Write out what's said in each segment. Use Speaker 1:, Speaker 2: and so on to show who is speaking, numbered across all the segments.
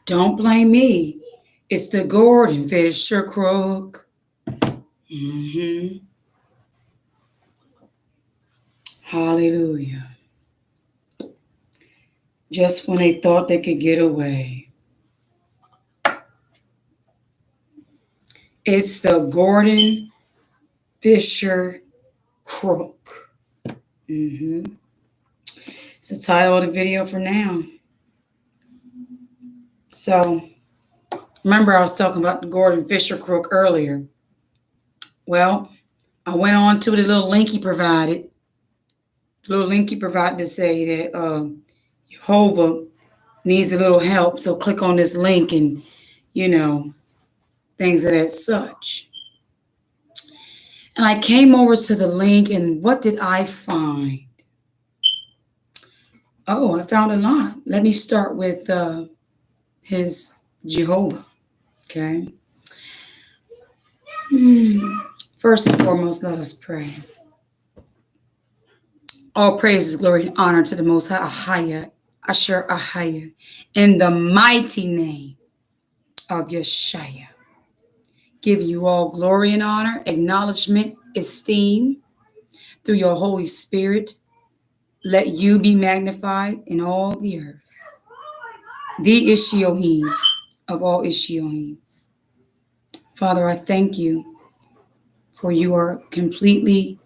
Speaker 1: Don't blame me. It's the Gordon Fisher crook. hmm Hallelujah. Just when they thought they could get away. It's the Gordon Fisher crook. hmm It's the title of the video for now. So, remember I was talking about the Gordon Fisher crook earlier. Well, I went on to the little link he provided. The little link he provided to say that Jehovah needs a little help. So click on this link and, you know, things of that such. And I came over to the link, and what did I find? Oh, I found a lot. Let me start with his Jehovah. Okay. First and foremost, let us pray. All praises, glory, and honor to the Most High, Ahaya, Asher Ahaya, in the mighty name of Yeshua. Give you all glory and honor, acknowledgement, esteem through your Holy Spirit. Let you be magnified in all the earth. The Ishiohim of all Ishiohims. Father, I thank you for you are completely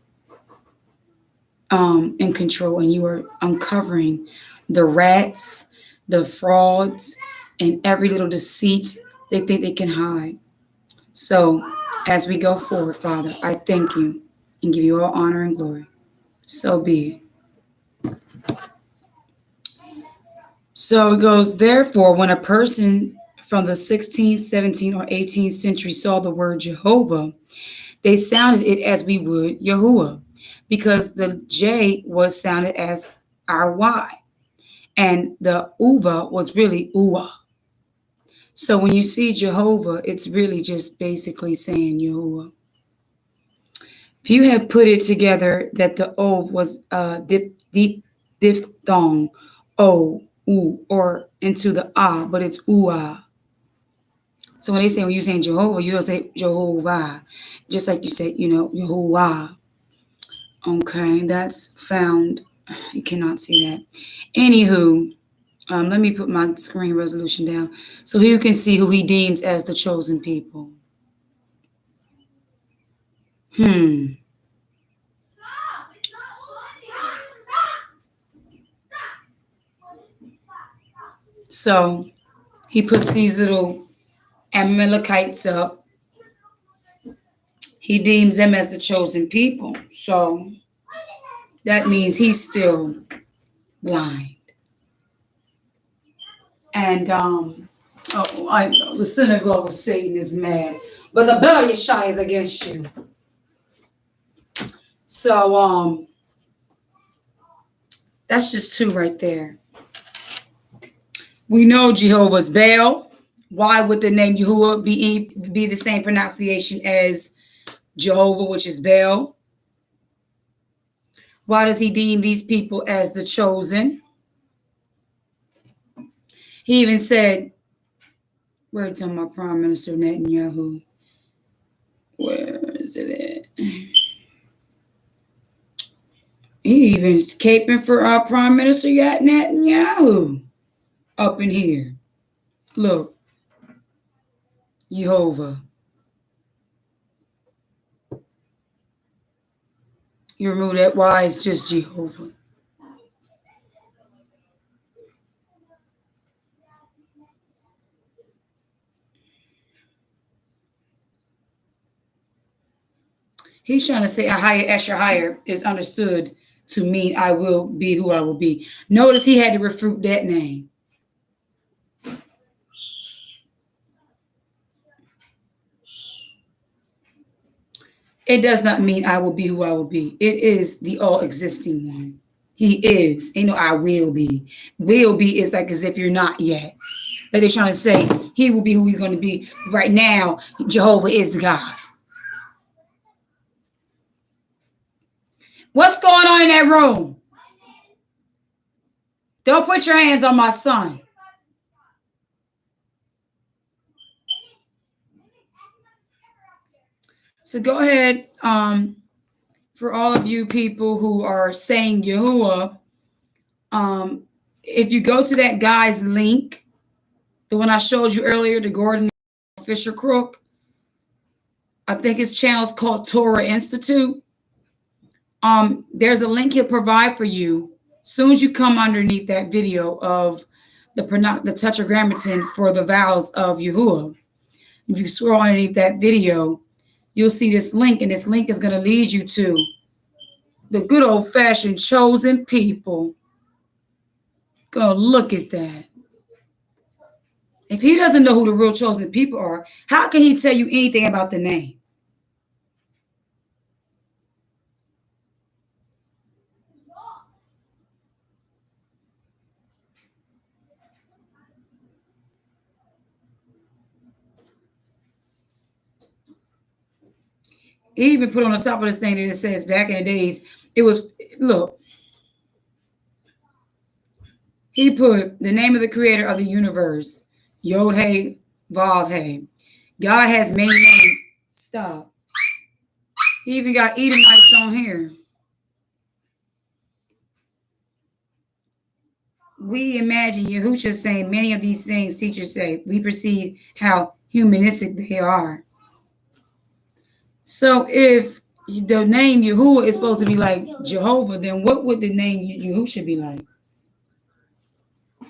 Speaker 1: in control, and you are uncovering the rats, the frauds, and every little deceit they think they can hide. So as we go forward, Father, I thank you and give you all honor and glory. So be it. So it goes, therefore, when a person from the 16th, 17th, or 18th century saw the word Jehovah, they sounded it as we would Yahuwah, because the J was sounded as our Y, and the Uva was really Uwa. So when you see Jehovah, it's really just basically saying Yahuwah. If you have put it together that the Ov was deep diphthong, O, U, or into the Ah, but it's Ua. So when you're saying Jehovah, you don't say Jehovah, just like you say, Yahuwah. Okay, that's found. You cannot see that. Anywho, let me put my screen resolution down so you can see who he deems as the chosen people. So he puts these little Amalekites up. He deems them as the chosen people. So that means he's still blind. And I know the synagogue of Satan is mad, but the blood of Yeshua is against you. So that's just two right there. We know Jehovah's Baal. Why would the name Yahuwah be the same pronunciation as Jehovah, which is Baal? Why does he deem these people as the chosen? He even said, words on my Prime Minister Netanyahu. Where is it at? He even caping for our Prime Minister Netanyahu up in here. Look, Jehovah. You remove that Y, it's just Jehovah. He's trying to say Ahaya Esher is understood to mean I will be who I will be. Notice he had to refute that name. It does not mean I will be who I will be. It is the all-existing one. He is. Ain't no I will be. Will be is like as if you're not yet. Like they're trying to say he will be who he's going to be. Right now, Jehovah is the God. What's going on in that room? Don't put your hands on my son. So go ahead. For all of you people who are saying Yahuwah, if you go to that guy's link, the one I showed you earlier, the Gordon Fisher Crook, I think his channel is called Torah Institute. There's a link he'll provide for you. Soon as you come underneath that video of the Tetragrammaton for the vows of Yahuwah, if you scroll underneath that video, you'll see this link, and this link is going to lead you to the good old-fashioned chosen people. Go look at that. If he doesn't know who the real chosen people are, how can he tell you anything about the name? He even put on the top of this thing that it says back in the days, it was, look, he put the name of the creator of the universe, Yod Hey Vav Hey. God has many names. Stop. He even got Edomites on here. We imagine Yahusha saying many of these things teachers say. We perceive how humanistic they are. So if the name Yahuwah is supposed to be like Jehovah, then what would the name Yahusha be like?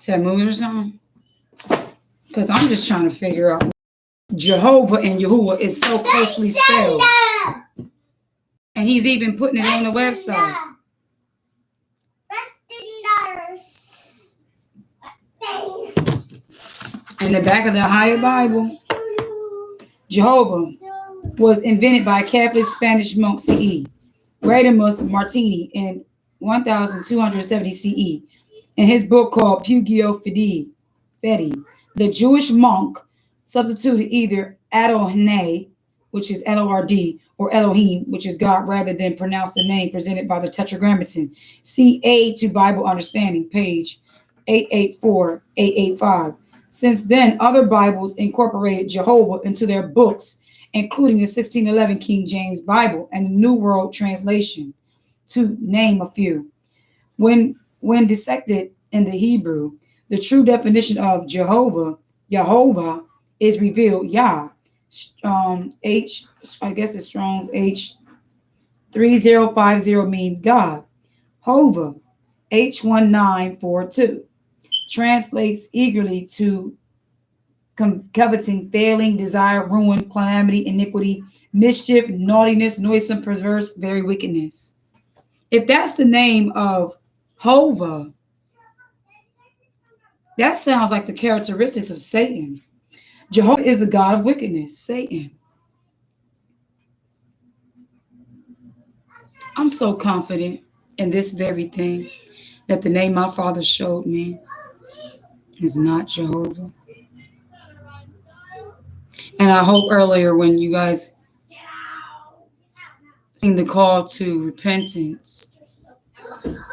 Speaker 1: Tammuz or something? Because I'm just trying to figure out. Jehovah and Yahuwah is so closely spelled. And he's even putting it on the website. In the back of the Higher Bible, Jehovah was invented by a Catholic Spanish monk CE, Radimus Martini, in 1270 CE. In his book called Pugio Fedi, the Jewish monk substituted either Adonai, which is Lord, or Elohim, which is God, rather than pronounce the name presented by the Tetragrammaton. See Aid to Bible Understanding, page 884-885. Since then, other Bibles incorporated Jehovah into their books, including the 1611 King James Bible and the New World Translation, to name a few. When dissected in the Hebrew, the true definition of Jehovah is revealed. Yah, I guess it's Strong's H3050 means God. Hova, H1942, translates eagerly to coveting, failing, desire, ruin, calamity, iniquity, mischief, naughtiness, noisome, perverse, very wickedness. If that's the name of Hova, that sounds like the characteristics of Satan. Jehovah is the God of wickedness, Satan. I'm so confident in this very thing that the name my father showed me is not Jehovah. And I hope earlier when you guys seen the call to repentance,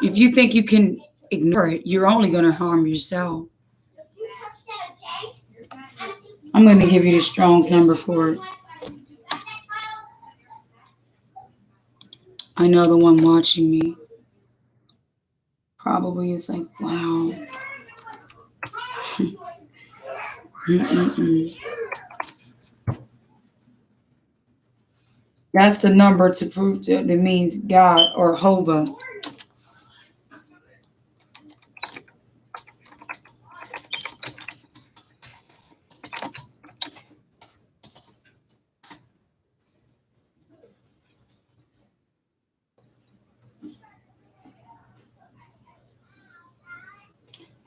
Speaker 1: if you think you can ignore it, you're only going to harm yourself. I'm going to give you the Strong's number for it. I know the one watching me probably is like, wow. That's the number to prove that it means God or Hova.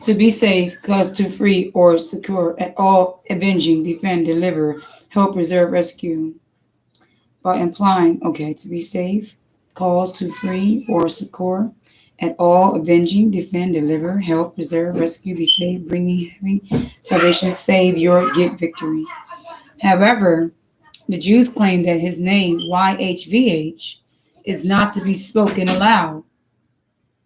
Speaker 1: To be safe, cause to free or secure at all, avenging, defend, deliver, help, preserve, rescue. By implying, okay, to be safe, cause to free or succor at all, avenging, defend, deliver, help, preserve, rescue, be saved, bringing, having salvation, save, your, get victory. However, the Jews claim that his name, YHVH, is not to be spoken aloud,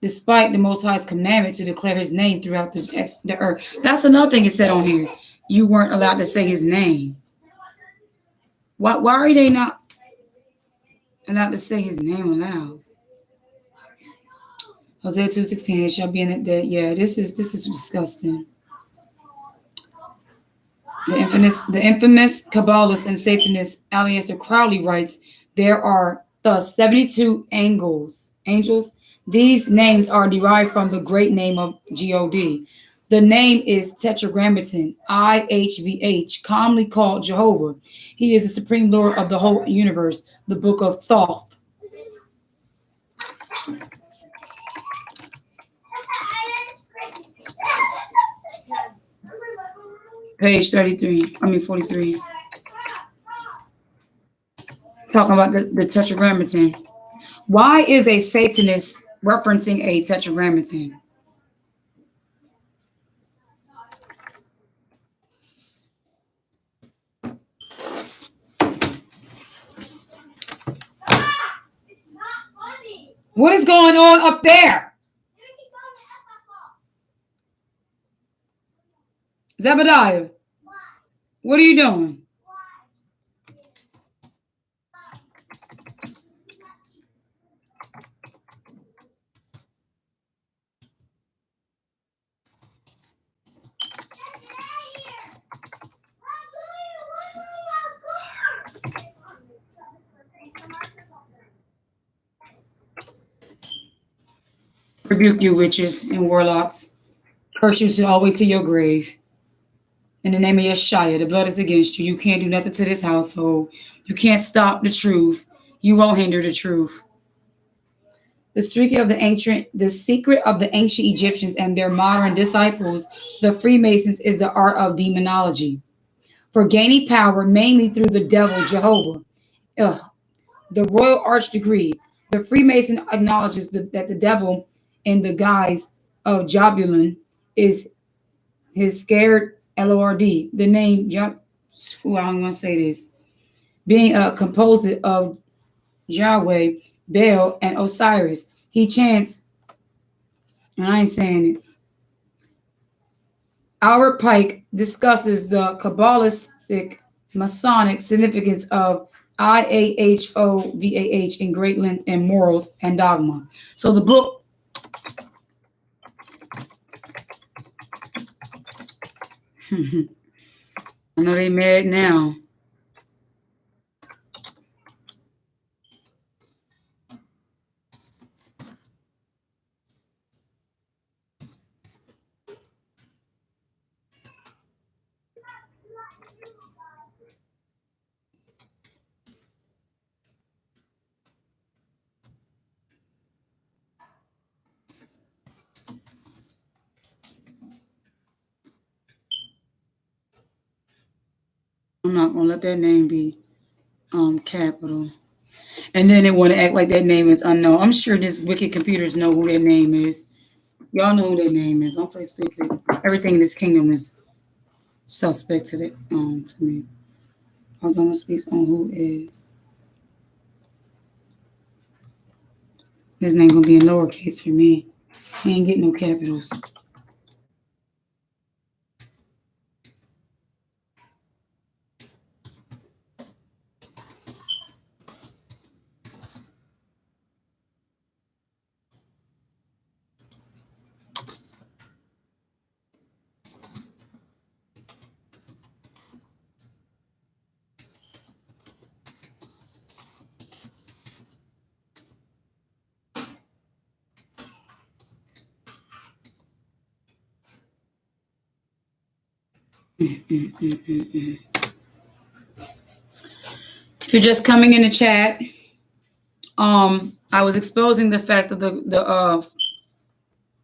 Speaker 1: despite the Most High's commandment to declare his name throughout the earth. That's another thing it said on here. You weren't allowed to say his name. Why are they not? allowed to say his name aloud. Hosea 2:16, it shall be in it that, yeah, this is disgusting. The infamous Kabbalist and Satanist Aleister Crowley writes, there are thus 72 angels. These names are derived from the great name of God. The name is Tetragrammaton, IHVH, commonly called Jehovah. He is the supreme Lord of the whole universe. The book of Thoth. Page 33, 43. Talking about the Tetragrammaton. Why is a Satanist referencing a Tetragrammaton? What is going on up there? Zebediah, what are you doing? Rebuke you, witches and warlocks. Curse you to all the way to your grave. In the name of Yeshua, the blood is against you. You can't do nothing to this household. You can't stop the truth. You won't hinder the truth. The secret of the ancient Egyptians and their modern disciples, the Freemasons, is the art of demonology. For gaining power mainly through the devil, Jehovah. Ugh. The royal arch degree. The Freemason acknowledges that the devil, in the guise of Jobulin, is his scared Lord. The name, I'm going to say this, being a composite of Yahweh, Baal, and Osiris. He chants, and I ain't saying it. Albert Pike discusses the Kabbalistic Masonic significance of IAHOVAH in great length and morals and dogma. So the book, I know they mad now. I'm not gonna let that name be capital. And then they want to act like that name is unknown. I'm sure this wicked computers know who their name is. Y'all know who their name is. Don't play stupid. Everything in this kingdom is suspect to me. I'm gonna speak on who is. His name gonna be in lowercase for me. He ain't getting no capitals. If you're just coming in the chat, I was exposing the fact that the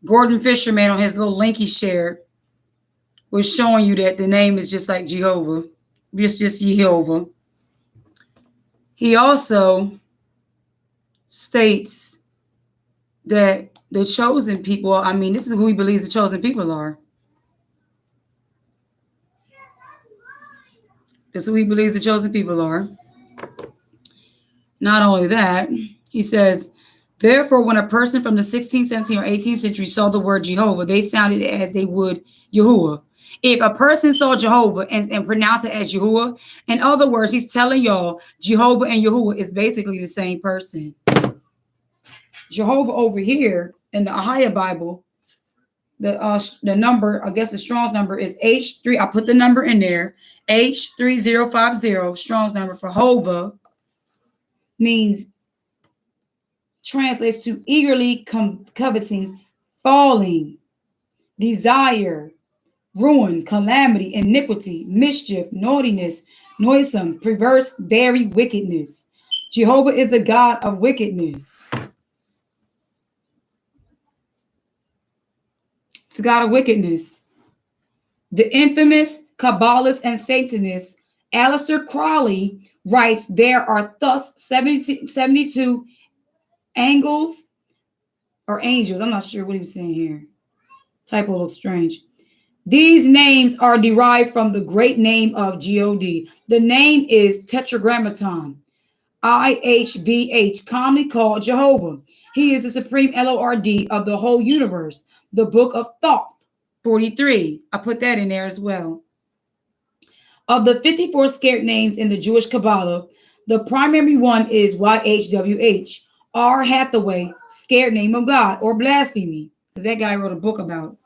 Speaker 1: Gordon Fisherman on his little link he shared was showing you that the name is just like Jehovah, just Jehovah. He also states that the chosen people, I mean, this is who he believes the chosen people are. This is who he believes the chosen people are. Not only that, he says, therefore, when a person from the 16th, 17th, or 18th century saw the word Jehovah, they sounded as they would Yahuwah. If a person saw Jehovah and pronounced it as Yahuwah, in other words, he's telling y'all Jehovah and Yahuwah is basically the same person. Jehovah over here in the Ahaya Bible, the number, I guess the Strong's number is H3. I put the number in there. H3050, Strong's number for Hova, means, translates to eagerly coveting, falling, desire, ruin, calamity, iniquity, mischief, naughtiness, noisome, perverse, very wickedness. Jehovah is the God of wickedness. It's a God of wickedness. The infamous Kabbalist and Satanist Aleister Crowley writes there are thus 72 angles or angels. I'm not sure what he was saying here. Typo looks strange. These names are derived from the great name of God. The name is Tetragrammaton, IHVH, commonly called Jehovah. He is the supreme Lord of the whole universe. The book of Thoth, 43. I put that in there as well. Of the 54 scared names in the Jewish Kabbalah, the primary one is YHWH, R. Hathaway, scared name of God, or blasphemy, because that guy wrote a book about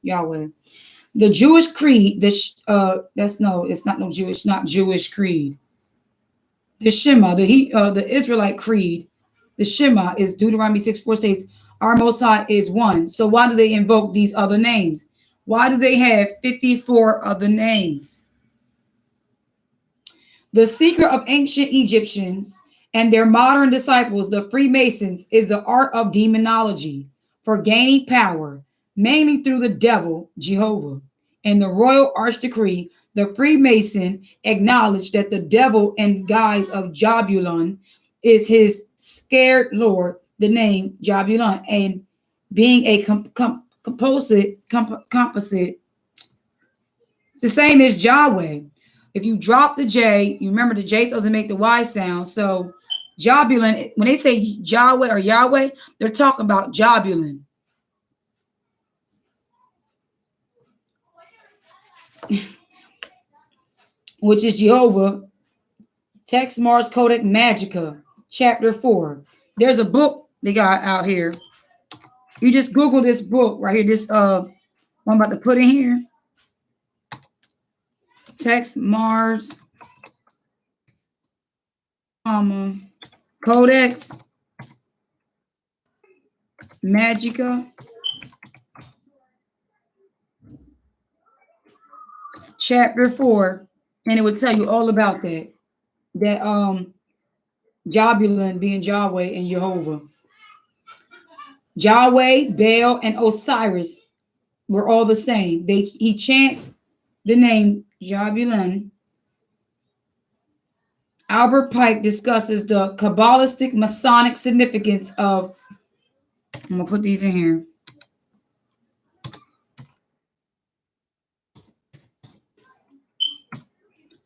Speaker 1: Yahweh. The Jewish creed, it's not Jewish creed. The Shema, the Israelite creed, the Shema is Deuteronomy 6:4 states, our Most High is one. So why do they invoke these other names? Why do they have 54 other names? The secret of ancient Egyptians and their modern disciples, the Freemasons, is the art of demonology for gaining power, mainly through the devil, Jehovah. In the royal arch decree, the Freemason acknowledged that the devil in guise of Jabulon is his scared lord, the name Jabulon, and being a composite, it's the same as Yahweh. If you drop the J, you remember the J doesn't make the Y sound. So Jabulon, when they say Yahweh or Yahweh, they're talking about Jabulon. Which is Jehovah. Text Mars Codex Magica, chapter 4. There's a book they got out here. You just Google this book right here. This I'm about to put in here. Text Mars Codex Magica, chapter 4, and it would tell you all about that. That Jabulon being Yahweh and Jehovah. Yahweh, Baal, and Osiris were all the same. He chants the name Jabulon. Albert Pike discusses the Kabbalistic Masonic significance of, I'm going to put these in here.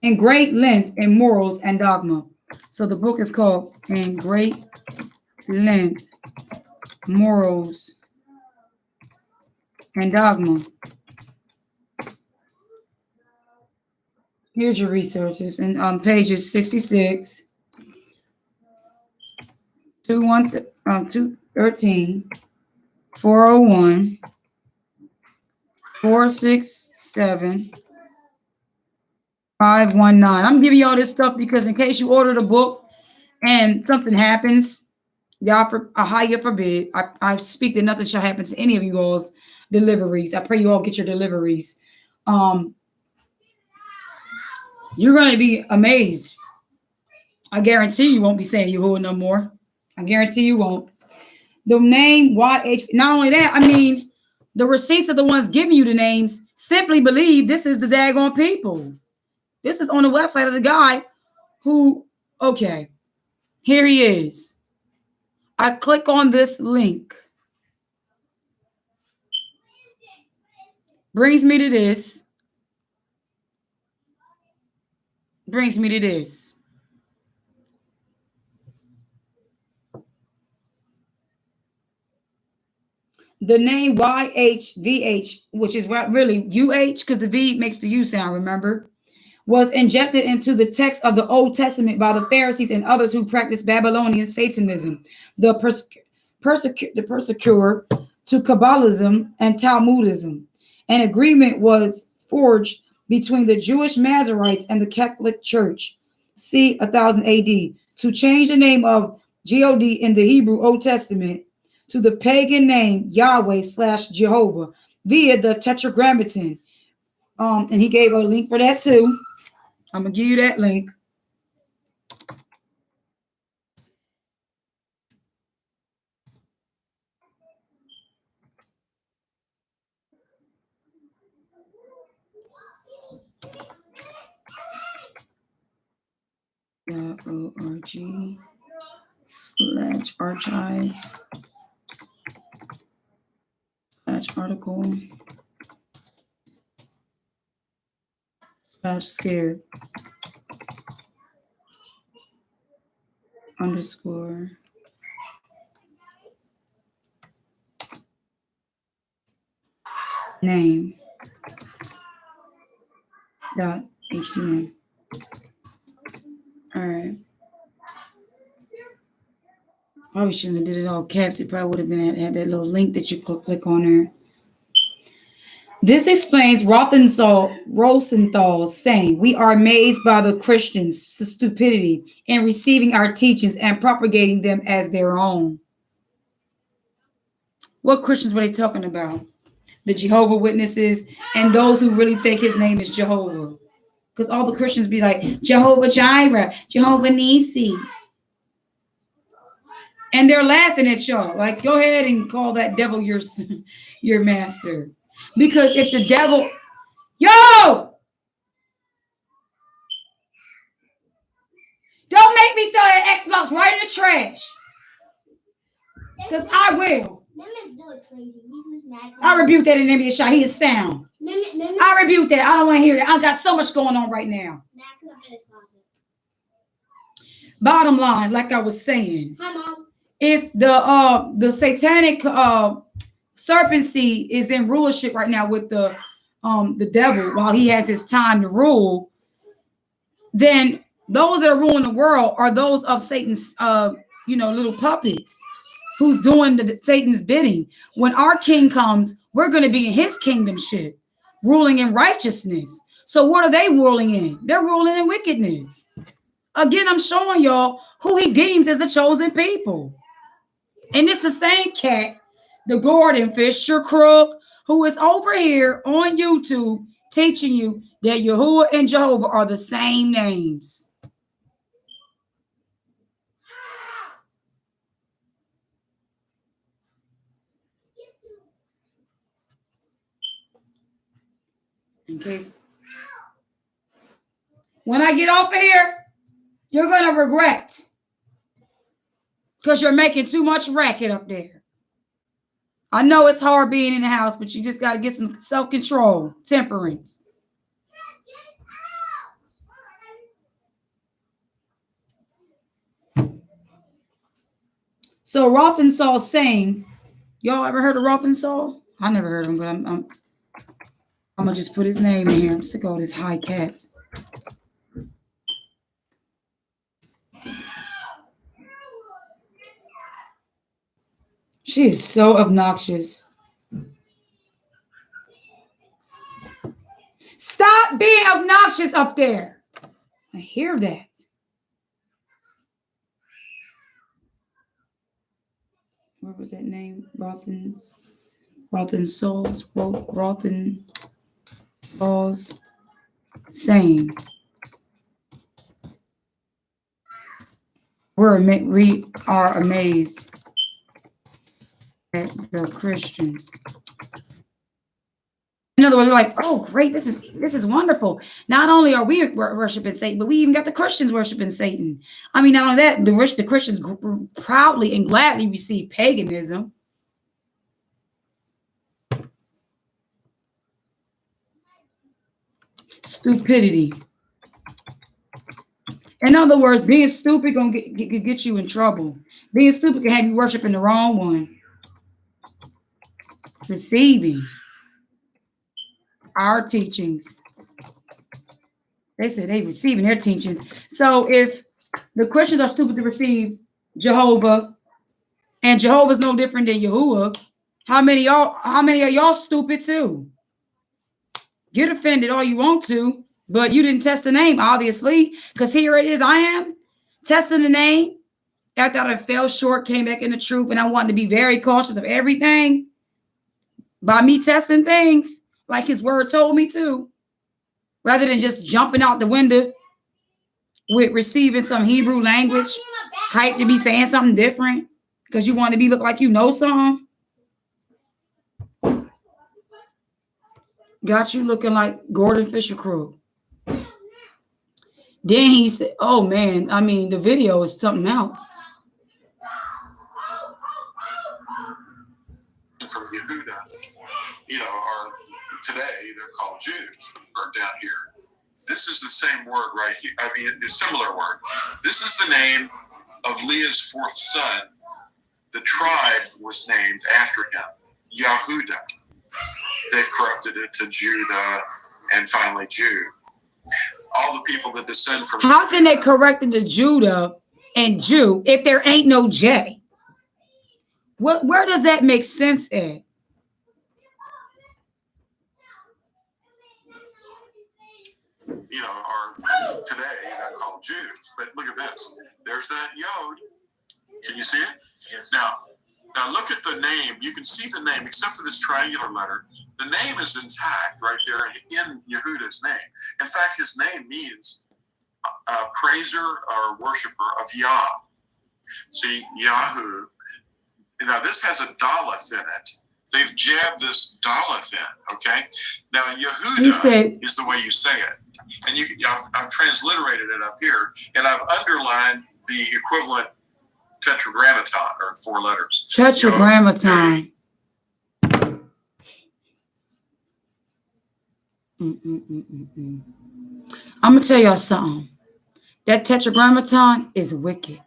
Speaker 1: In Great Length in Morals and Dogma. So the book is called In Great Length, Morals and Dogma. Here's your resources. And pages 66, 213, 401, 467, 519. I'm giving you all this stuff because in case you order the book and something happens, y'all, forbid, I speak that nothing shall happen to any of you all's deliveries. I pray you all get your deliveries. You're going to be amazed. I guarantee you won't be saying Yahuwah no more. I guarantee you won't. The name YH, not only that, I mean, the receipts of the ones giving you the names simply believe this is the daggone people. This is on the website of the guy who, okay, here he is. I click on this link. Brings me to this. Brings me to this. The name YHVH, which is really UH, because the V makes the U sound, remember, was injected into the text of the Old Testament by the Pharisees and others who practiced Babylonian Satanism, the persecutor to Kabbalism and Talmudism. An agreement was forged between the Jewish Masoretes and the Catholic Church, c. 1000 AD, to change the name of God in the Hebrew Old Testament to the pagan name Yahweh/Jehovah via the Tetragrammaton. And he gave a link for that too. I'm gonna give you that link. org/archives/article/scared underscore name dot htm. All right. Probably shouldn't have did it all caps. It probably would have been had that little link that you click on there. This explains Rosenthal's saying, "We are amazed by the Christians' stupidity in receiving our teachings and propagating them as their own." What Christians were they talking about? The Jehovah Witnesses and those who really think his name is Jehovah. Because all the Christians be like, Jehovah Jireh, Jehovah Nisi. And they're laughing at y'all. Like, go ahead and call that devil your master. Because if the devil, yo! Don't make me throw that Xbox right in the trash. Because I will. I rebuke that in the name of Yeshua. He is sound. I rebuke that. I don't want to hear that. I got so much going on right now. Bottom line, like I was saying, if the satanic serpent seed is in rulership right now with the devil while he has his time to rule, then those that are ruling the world are those of Satan's little puppets who's doing Satan's bidding. When our king comes, we're going to be in his kingdomship, ruling in righteousness. So what are they ruling in? They're ruling in wickedness. Again, I'm showing y'all who he deems as the chosen people. And it's the same cat, the Gordon Fisher crook, who is over here on YouTube teaching you that Yahuwah and Jehovah are the same names. In case when I get off of here, you're going to regret because you're making too much racket up there. I know it's hard being in the house, but you just got to get some self-control, temperance. So Rothensal's saying, y'all ever heard of Rothensaul? I never heard of him, but I'm gonna just put his name in here. I'm sick of all these high caps. She is so obnoxious. Stop being obnoxious up there. I hear that. What was that name? Rothensal's saying. We are amazed at the Christians. In other words, we're like, oh, great, this is wonderful. Not only are we worshiping Satan, but we even got the Christians worshiping Satan. I mean, not only that, the Christians proudly and gladly receive paganism. Stupidity. In other words, being stupid gonna get you in trouble. Being stupid can have you worshiping the wrong one. receiving our teachings. They said they receiving their teachings. So if the Christians are stupid to receive Jehovah, and Jehovah's no different than Yahuwah, how many of y'all stupid too? Get offended all you want to, but you didn't test the name, obviously, because here it is. I am testing the name after I fell short, came back in the truth, and I wanted to be very cautious of everything by me testing things like his word told me to, rather than just jumping out the window with receiving some Hebrew language, hype to be saying something different because you want to be look like you know something. Got you looking like Gordon Fisher Crook. Then he said, oh man, I mean, the video is something else.
Speaker 2: From Yehuda, are today they're called Jews, or down here. This is the same word right here. I mean, a similar word. This is the name of Leah's fourth son. The tribe was named after him, Yehuda. They've corrupted it to Judah and finally Jude. All the people that descend from...
Speaker 1: How can they correct it to Judah and Jew if there ain't no J? Where does that make sense at?
Speaker 2: Are today they're called Jews. But look at this. There's that Yod. Can you see it? Yes. Now look at the name. You can see the name, except for this triangular letter. The name is intact right there in Yehuda's name. In fact, his name means praiser or worshiper of Yah. See, Yahu. Now this has a Daleth in it. They've jabbed this Daleth in, okay? Now Yehuda is the way you say it. And I've transliterated it up here, and I've underlined the equivalent tetragrammaton, or 4 letters.
Speaker 1: Tetragrammaton. I'm going to tell y'all something. That tetragrammaton is wicked.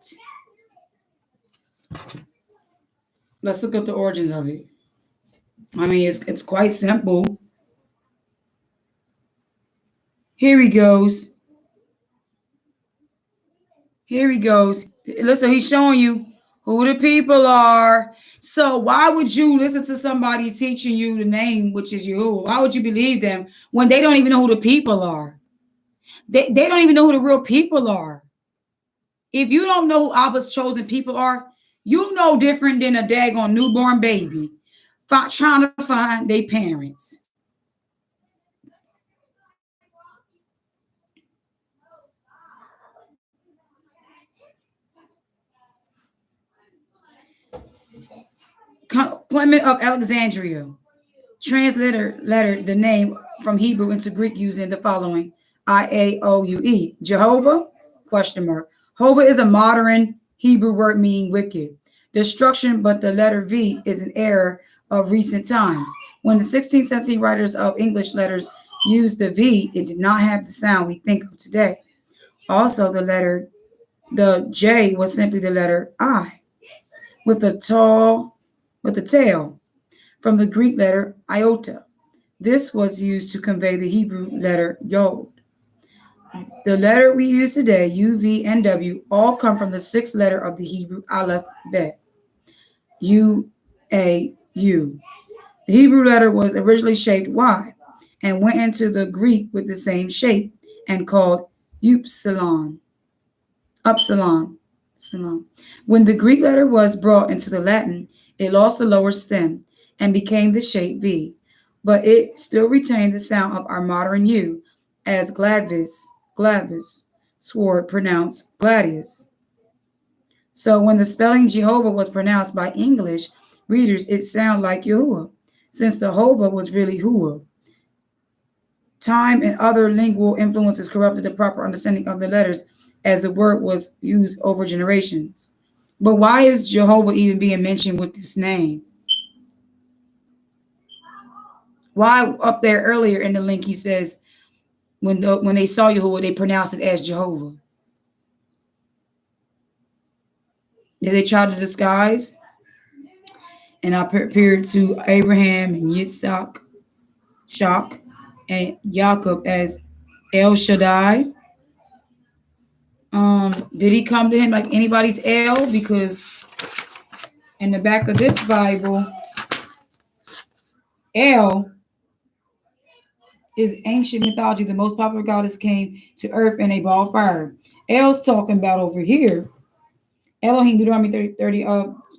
Speaker 1: Let's look up the origins of it. I mean, it's quite simple. Here he goes. Here he goes. Listen, he's showing you who the people are. So why would you listen to somebody teaching you the name, which is you? Why would you believe them when they don't even know who the people are? They don't even know who the real people are. If you don't know who Abba's chosen people are, you know different than a daggone newborn baby trying to find their parents. Clement of Alexandria translated the name from Hebrew into Greek using the following: IAOUE. Jehovah? Question mark. Hova is a modern Hebrew word meaning wicked, destruction, but the letter V is an error of recent times. When the 16th century writers of English letters used the V, it did not have the sound we think of today. Also, the J was simply the letter I, with a tail, from the Greek letter iota. This was used to convey the Hebrew letter Yod. The letter we use today, U, V, and W, all come from the 6th letter of the Hebrew Aleph Bet, U, A, U. The Hebrew letter was originally shaped Y and went into the Greek with the same shape and called upsilon. When the Greek letter was brought into the Latin, it lost the lower stem and became the shape V, but it still retained the sound of our modern U, as glavis, sword pronounced gladius. So when the spelling Jehovah was pronounced by English readers, it sounded like Yahuwah, since the Hova was really Hua. Time and other lingual influences corrupted the proper understanding of the letters as the word was used over generations. But why is Jehovah even being mentioned with this name? Why up there earlier in the link he says when they saw Yahuwah, they pronounced it as Jehovah? Did they try to disguise? And I appeared to Abraham and Yitzhak, Shak, and Jacob as El Shaddai. Did he come to him like anybody's El? Because in the back of this Bible, El is ancient mythology. The most popular goddess came to earth in a ball of fire. El's talking about over here. Elohim, Deuteronomy 30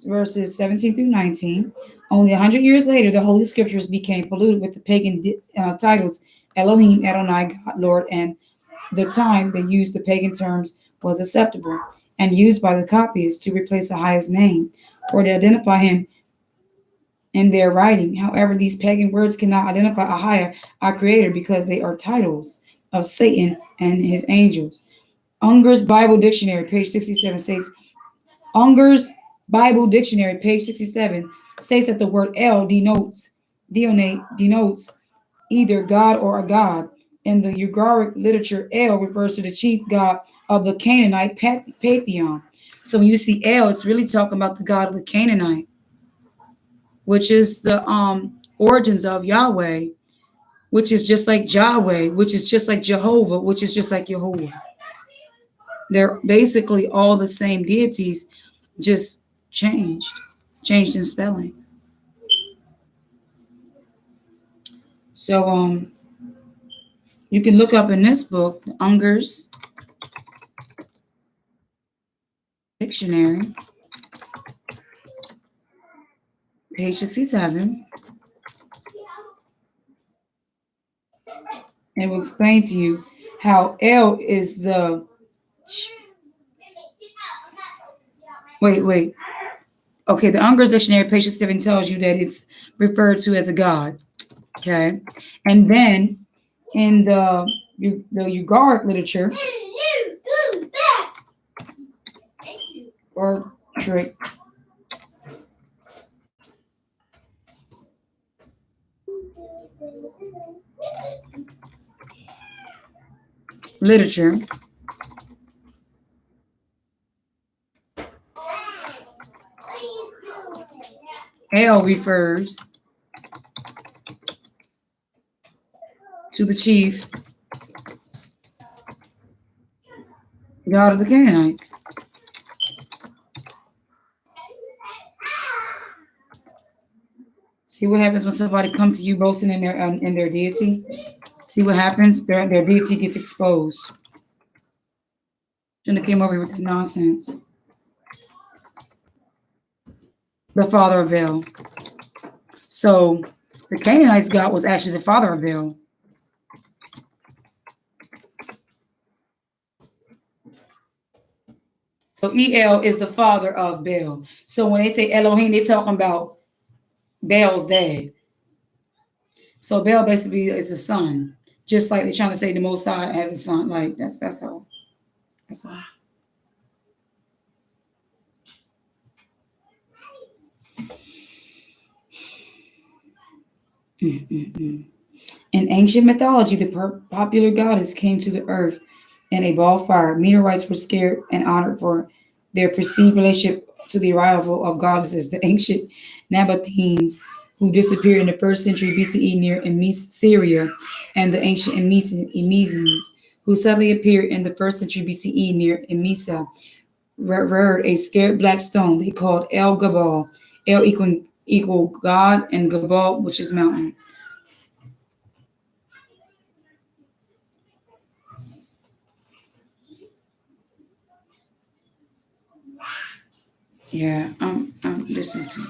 Speaker 1: verses 17 through 19. Only 100 years later, the Holy Scriptures became polluted with the pagan titles Elohim, Adonai, God, Lord, and the time they used the pagan terms was acceptable and used by the copyists to replace the highest name or to identify him in their writing. However, these pagan words cannot identify a higher, our creator, because they are titles of Satan and his angels. Unger's Bible Dictionary, page 67, states Unger's Bible Dictionary, page 67, states that the word El denotes either God or a god. In the Ugaritic literature, El refers to the chief god of the Canaanite pantheon. So when you see El, it's really talking about the god of the Canaanite, which is the origins of Yahweh, which is just like Yahweh, which is just like Jehovah, which is just like Jehovah. They're basically all the same deities, just changed in spelling. So you can look up in this book, Unger's Dictionary, page 67. And it will explain to you how El is the wait. Okay, the Unger's Dictionary, page 67, tells you that it's referred to as a god. Okay, and then in the Ugaritic literature or trick. Literature, El refers to the chief god of the Canaanites. See what happens when somebody comes to you boasting in their deity? See what happens? Their deity gets exposed. Shouldn't have came over with the nonsense. The father of Baal. So the Canaanites' God was actually the father of Baal. So El is the father of Baal. So when they say Elohim, they're talking about Baal's dad. So Baal basically is a son, just like they're trying to say the Most High has a son. Like that's all. That's all. In ancient mythology, the popular goddess came to the earth in a ball of fire. Meteorites were scared and honored for their perceived relationship to the arrival of goddesses. The ancient Nabateans, who disappeared in the 1st century BCE near Syria, and the ancient Emesians, who suddenly appeared in the 1st century BCE near Emesa, revered a scared black stone they called El Gabal. El equal God, and Gabal, which is mountain. Yeah, this is too.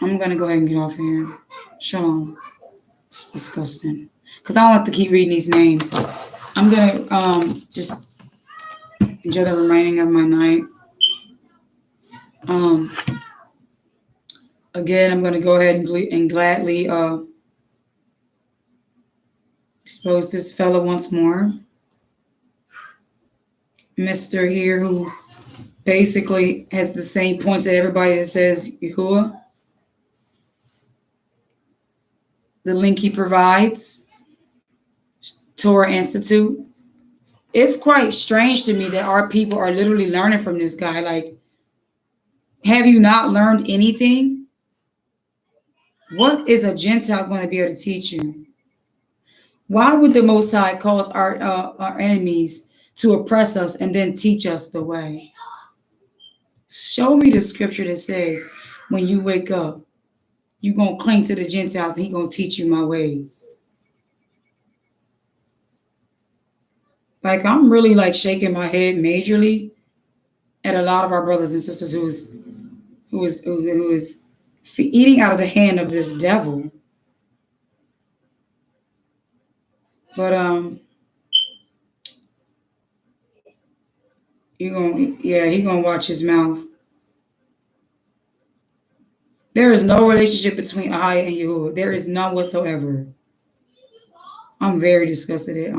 Speaker 1: I'm gonna go ahead and get off here. Shalom. It's disgusting. Cause I don't have to keep reading these names. I'm gonna just enjoy the remaining of my night. Again, I'm gonna go ahead and gladly expose this fellow once more. Mr. here who basically has the same points that everybody that says Yahuwah. The link he provides, Torah Institute. It's quite strange to me that our people are literally learning from this guy. Like, have you not learned anything? What is a Gentile going to be able to teach you? Why would the Most High cause our enemies to oppress us and then teach us the way? Show me the scripture that says when you wake up, you're going to cling to the Gentiles and He's going to teach you my ways. Like, I'm really like shaking my head majorly at a lot of our brothers and sisters who is eating out of the hand of this devil. But he gonna watch his mouth. There is no relationship between Ahia and Yahuwah. There is none whatsoever. I'm very disgusted at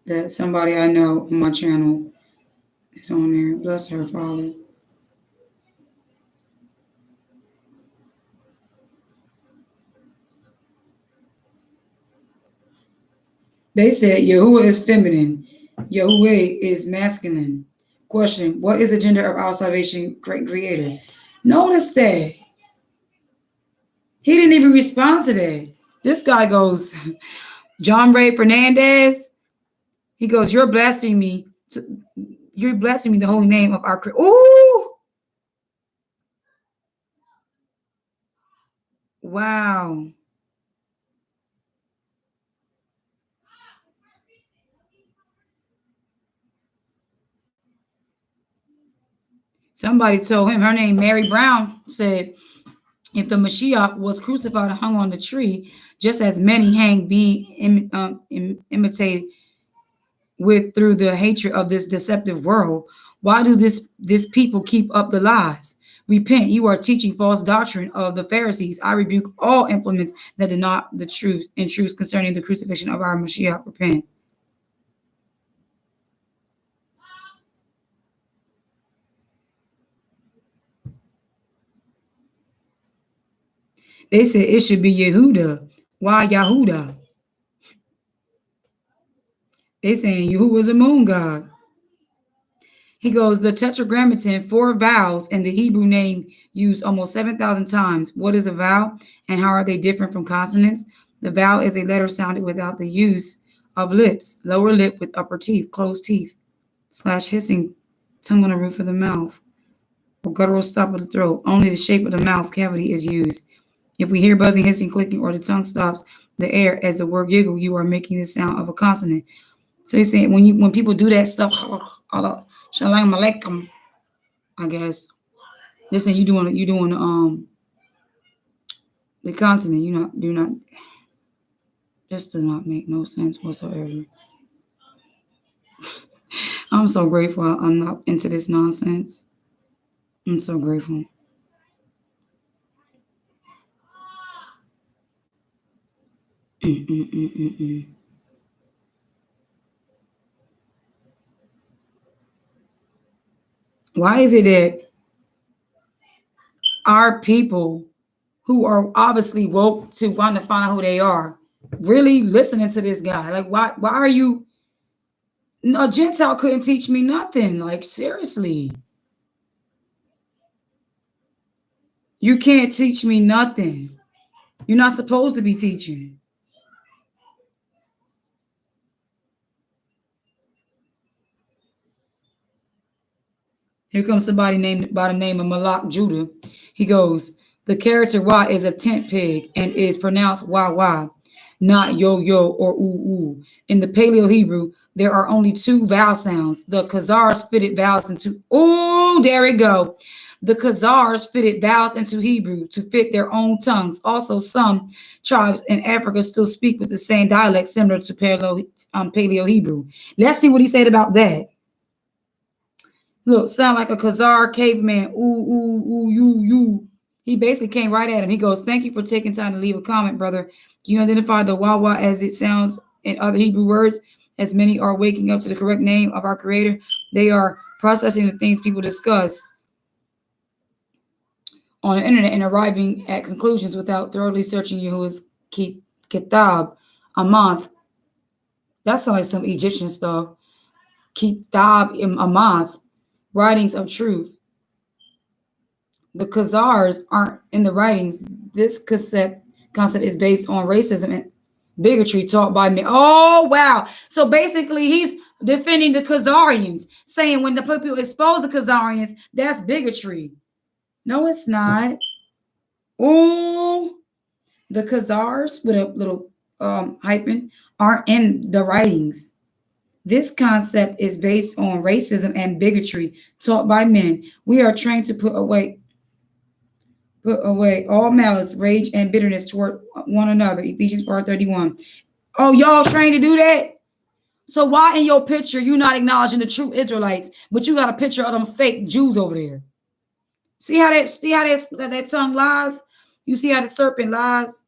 Speaker 1: that somebody I know on my channel is on there. Bless her, Father. They said Yahuwah is feminine, Yahuwah is masculine. Question: what is the gender of our salvation, great creator? Notice that he didn't even respond to that. This guy goes, John Ray Fernandez. He goes, you're blaspheming the holy name of our creator. Ooh! Wow. Somebody told him, her name Mary Brown, said, if the Mashiach was crucified and hung on the tree, just as many hang being imitated with through the hatred of this deceptive world, why do this people keep up the lies? Repent, you are teaching false doctrine of the Pharisees. I rebuke all implements that deny the truth and truths concerning the crucifixion of our Mashiach. Repent. They said it should be Yehuda. Why Yahuda? They saying Yahuwah is a moon god. He goes, the tetragrammaton, 4 vowels, and the Hebrew name used almost 7,000 times. What is a vowel and how are they different from consonants? The vowel is a letter sounded without the use of lips, lower lip with upper teeth, closed teeth, / hissing, tongue on the roof of the mouth, or guttural stop of the throat. Only the shape of the mouth cavity is used. If we hear buzzing, hissing, clicking, or the tongue stops the air as the word giggle, you are making the sound of a consonant. So he's saying when people do that stuff, shalom alaikum, I guess. They're saying you doing the consonant. You do not. This does not make no sense whatsoever. I'm so grateful I'm not into this nonsense. I'm so grateful. Why is it that our people who are obviously woke to want to find out who they are really listening to this guy? Like, why are you? No, Gentile couldn't teach me nothing. Like, seriously. You can't teach me nothing. You're not supposed to be teaching. Here comes somebody named by the name of Malak Judah. He goes, the character Y is a tent pig and is pronounced YY, not yo-yo or ooh-ooh. In the Paleo Hebrew, there are only 2 vowel sounds. The Khazars fitted vowels into, oh, there we go. The Khazars fitted vowels into Hebrew to fit their own tongues. Also, some tribes in Africa still speak with the same dialect similar to Paleo Hebrew. Let's see what he said about that. Look, sound like a Khazar caveman. Ooh, ooh, ooh, you. He basically came right at him. He goes, thank you for taking time to leave a comment, brother. You identify the wawa as it sounds in other Hebrew words, as many are waking up to the correct name of our creator. They are processing the things people discuss on the internet and arriving at conclusions without thoroughly searching Yahuwah's kitab, Amath. That sounds like some Egyptian stuff. Kitab Amath, writings of truth. The Khazars aren't in the writings. This concept is based on racism and bigotry taught by men. Oh wow! So basically, he's defending the Khazarians, saying when the people expose the Khazarians, that's bigotry. No, it's not. Oh, the Khazars with a little hyphen aren't in the writings. This concept is based on racism and bigotry taught by men. We are trained to put away all malice, rage, and bitterness toward one another. Ephesians 4:31. Oh, y'all trained to do that? So why in your picture you not acknowledging the true Israelites, but you got a picture of them fake Jews over there? See how that tongue lies? You see how the serpent lies?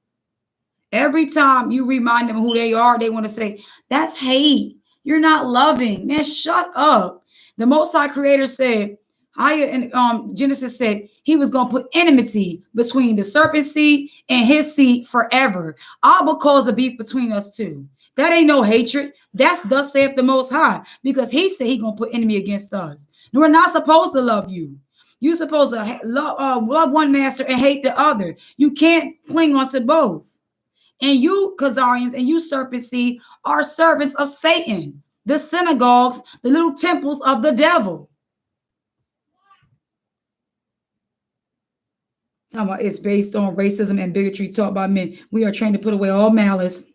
Speaker 1: Every time you remind them who they are, they want to say, that's hate. You're not loving. Man, shut up. The Most High Creator said, higher in Genesis said he was going to put enmity between the serpent seed and his seed forever. I will cause a beef between us two. That ain't no hatred. That's thus saith the Most High, because he said he going to put enemy against us. We're not supposed to love you. You're supposed to love one master and hate the other. You can't cling on to both. And you, Khazarians, and you, serpent seed, are servants of Satan, the synagogues, the little temples of the devil. Talking about it's based on racism and bigotry taught by men. We are trained to put away all malice,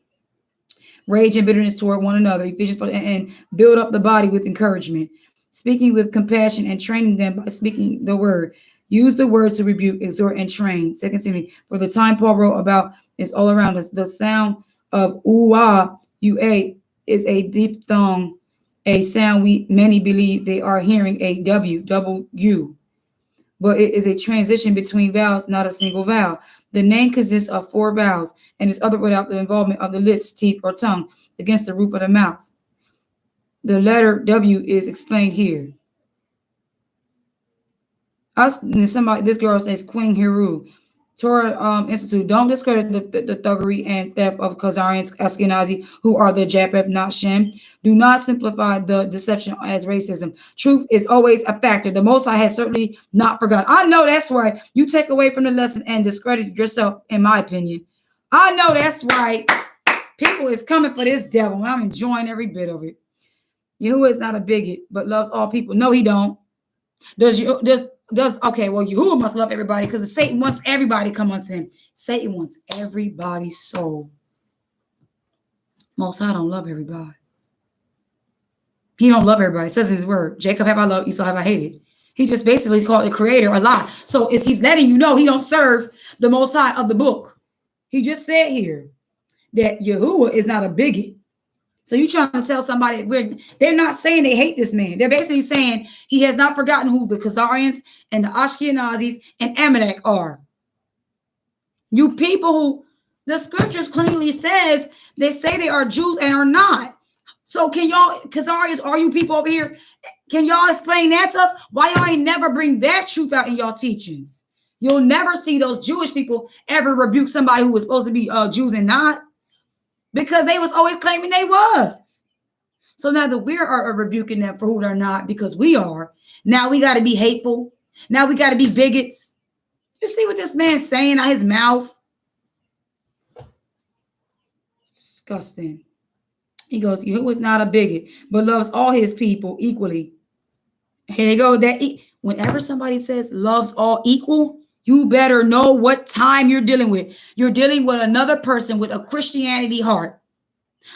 Speaker 1: rage, and bitterness toward one another. Ephesians 4, and build up the body with encouragement, speaking with compassion and training them by speaking the word. Use the word to rebuke, exhort, and train. 2 Timothy. For the time Paul wrote about is all around us. The sound of ua, ua, is a diphthong, a sound we many believe they are hearing a w, double u. But it is a transition between vowels, not a single vowel. The name consists of 4 vowels and is uttered without the involvement of the lips, teeth, or tongue against the roof of the mouth. The letter W is explained here. This girl says Queen Hiru. Torah Institute, don't discredit the thuggery and theft of Khazarians, Ashkenazi, who are the Japheth, not Shem. Do not simplify the deception as racism. Truth is always a factor. The Most High has certainly not forgotten. I know that's right. You take away from the lesson and discredit yourself, in my opinion. I know that's right. People is coming for this devil, and I'm enjoying every bit of it. Yahuwah is not a bigot, but loves all people. No, he don't. Okay, well, Yahuwah must love everybody because Satan wants everybody to come unto him. Satan wants everybody's soul. Most High don't love everybody. He don't love everybody. It says in his word, Jacob have I loved, Esau have I hated. He just basically called the creator a lie. So he's letting you know he don't serve the Most High of the book. He just said here that Yahuwah is not a bigot. So you trying to tell somebody they're not saying they hate this man. They're basically saying he has not forgotten who the Khazarians and the Ashkenazis and Amalek are. You people who the scriptures clearly says they say they are Jews and are not. So can y'all, Khazarians, are you people over here? Can y'all explain that to us? Why y'all ain't never bring that truth out in y'all teachings? You'll never see those Jewish people ever rebuke somebody who was supposed to be Jews and not. Because they was always claiming they was. So now that we are rebuking them for who they're not, because we are, now we got to be hateful. Now we got to be bigots. You see what this man's saying out his mouth? Disgusting. He goes, he was not a bigot, but loves all his people equally. Here they go. Whenever somebody says loves all equal, you better know what time you're dealing with. You're dealing with another person with a Christianity heart.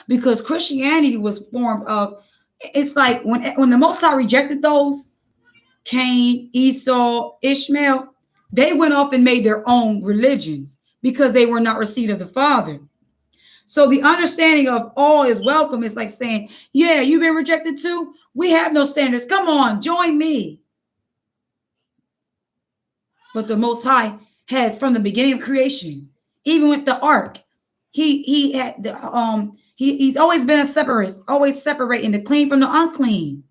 Speaker 1: Because Christianity was formed of, it's like when the Most High rejected those, Cain, Esau, Ishmael, they went off and made their own religions because they were not received of the Father. So the understanding of all is welcome is like saying, yeah, you've been rejected too. We have no standards. Come on, join me. But the Most High has, from the beginning of creation, even with the ark, he had the he's always been a separatist, always separating the clean from the unclean.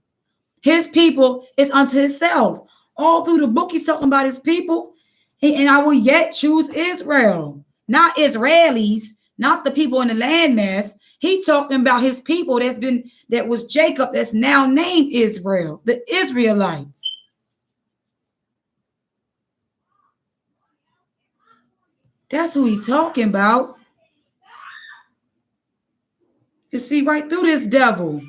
Speaker 1: His people is unto himself. All through the book, he's talking about his people, and I will yet choose Israel, not Israelis, not the people in the landmass. He talking about his people that was Jacob, that's now named Israel, the Israelites. That's who he talking about. You see right through this devil.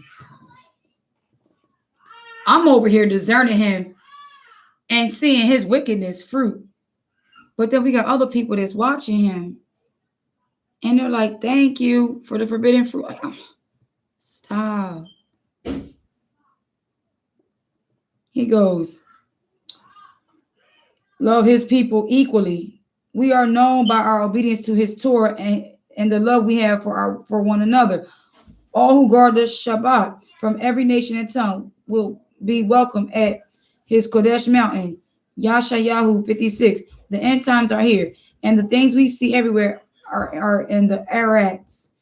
Speaker 1: I'm over here discerning him and seeing his wickedness fruit. But then we got other people that's watching him. And they're like, thank you for the forbidden fruit. Like, oh, stop. He goes, love his people equally. We are known by our obedience to his Torah and the love we have for one another. All who guard the Shabbat from every nation and tongue will be welcome at his Kodesh mountain. Yashayahu 56. The end times are here, and the things we see everywhere are in the Arats.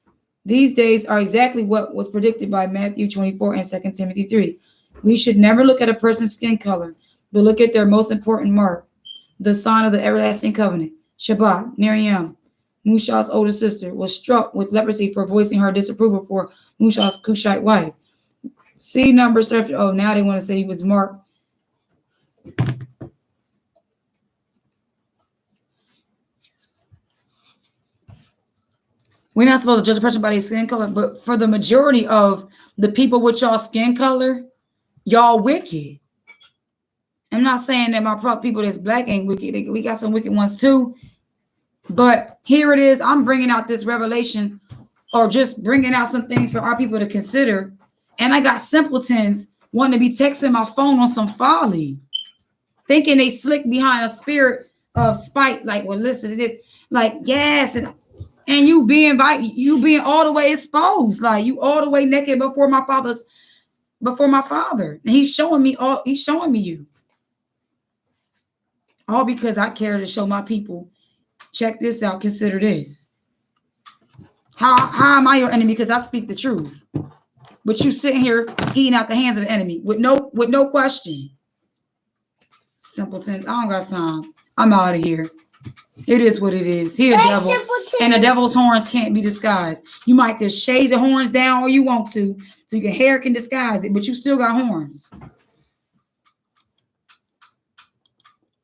Speaker 1: These days are exactly what was predicted by Matthew 24 and 2 Timothy 3. We should never look at a person's skin color, but look at their most important mark, the sign of the everlasting covenant. Shabbat, Miriam, Musha's older sister, was struck with leprosy for voicing her disapproval for Musha's Cushite wife. See Numbers. Oh, now they want to say he was marked. We're not supposed to judge a person by their skin color, but for the majority of the people with y'all skin color, y'all wicked. I'm not saying that my people that's black ain't wicked. We got some wicked ones too. But here it is. I'm bringing out this revelation, or just bringing out some things for our people to consider. And I got simpletons wanting to be texting my phone on some folly, thinking they slick behind a spirit of spite. Like, well, listen to this. Like, yes, and you being all the way exposed, like you all the way naked before my father. And he's showing me you. All because I care to show my people, check this out, consider this. How am I your enemy? Because I speak the truth. But you sitting here eating out the hands of the enemy with no question. Simpletons, I don't got time. I'm out of here. It is what it is. He a devil. And the devil's horns can't be disguised. You might just shade the horns down all you want to, so your hair can disguise it, but you still got horns.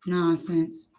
Speaker 1: Nonsense.